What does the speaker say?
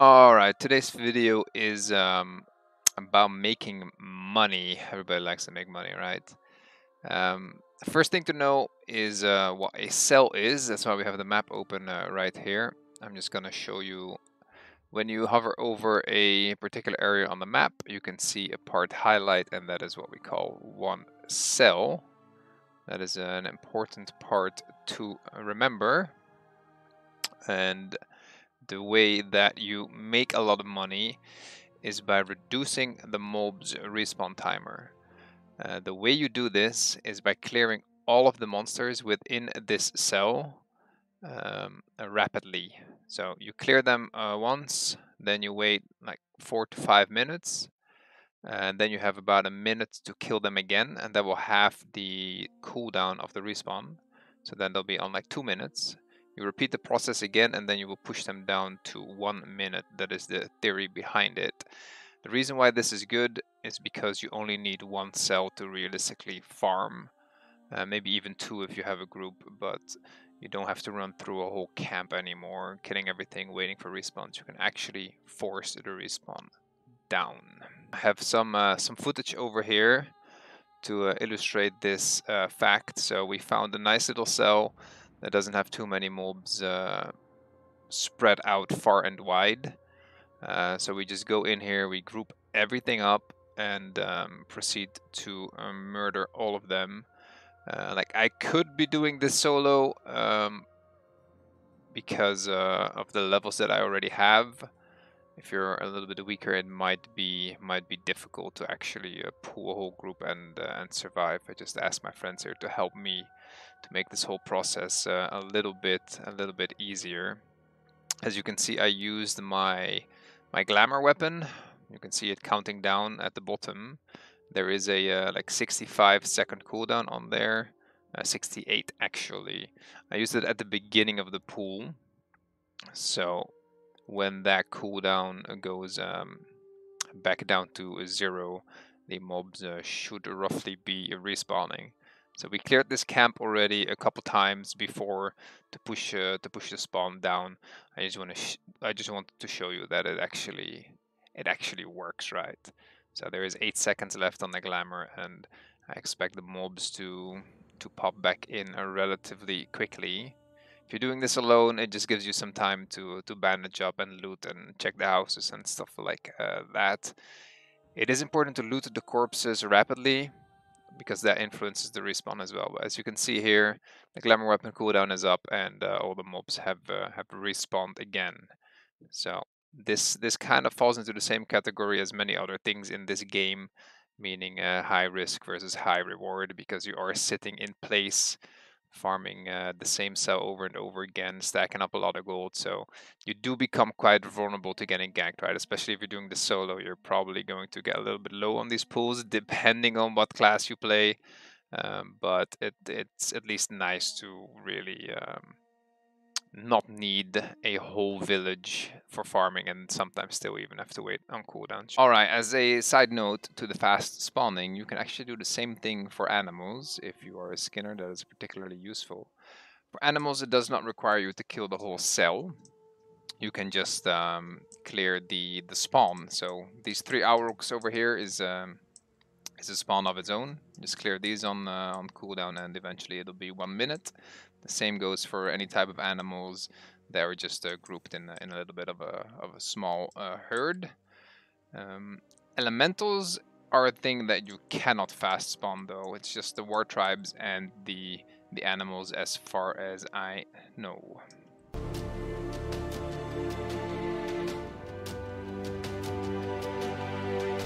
All right, today's video is about making money. Everybody likes to make money, right? The first thing to know is what a cell is. That's why we have the map open right here. I'm just going to show you when you hover over a particular area on the map, you can see a part highlight, and that is what we call one cell. That is an important part to remember. And the way that you make a lot of money is by reducing the mob's respawn timer. The way you do this is by clearing all of the monsters within this cell rapidly. So you clear them once, then you wait like 4 to 5 minutes, and then you have about a minute to kill them again, and that will halve the cooldown of the respawn. So then they'll be on like 2 minutes. You repeat the process again, and then you will push them down to 1 minute. That is the theory behind it. The reason why this is good is because you only need one cell to realistically farm. Maybe even two if you have a group, but you don't have to run through a whole camp anymore, killing everything, waiting for respawns. You can actually force the respawn down. I have some footage over here to illustrate this fact. So we found a nice little cell that doesn't have too many mobs spread out far and wide. So we just go in here, we group everything up, and proceed to murder all of them. Like I could be doing this solo because of the levels that I already have. If you're a little bit weaker, it might be difficult to actually pull a whole group and survive. I just asked my friends here to help me to make this whole process a little bit easier. As you can see, I used my glamour weapon. You can see it counting down at the bottom. There is a like 65-second cooldown on there. 68 actually. I used it at the beginning of the pool. So when that cooldown goes back down to 0, the mobs should roughly be respawning. So we cleared this camp already a couple times before to push the spawn down. I just wanted to show you that it actually works, right? So there is 8 seconds left on the glamour, and I expect the mobs to pop back in relatively quickly. If you're doing this alone, it just gives you some time to bandage up and loot and check the houses and stuff like that. It is important to loot the corpses rapidly because that influences the respawn as well. But as you can see here, the glamour weapon cooldown is up, and all the mobs have respawned again. So this kind of falls into the same category as many other things in this game, meaning high risk versus high reward, because you are sitting in place farming the same cell over and over again, stacking up a lot of gold. So you do become quite vulnerable to getting ganked, right? Especially if you're doing the solo, you're probably going to get a little bit low on these pools, depending on what class you play. But it's at least nice to really not need a whole village for farming, and sometimes still even have to wait on cooldowns. Alright, as a side note to the fast spawning, you can actually do the same thing for animals if you are a skinner. That is particularly useful. For animals, it does not require you to kill the whole cell. You can just clear the spawn. So these 3 aurochs over here is a spawn of its own. Just clear these on cooldown, and eventually it'll be 1 minute. The same goes for any type of animals that are just grouped in a little bit of a small herd. Elementals are a thing that you cannot fast spawn though. It's just the war tribes and the animals as far as I know.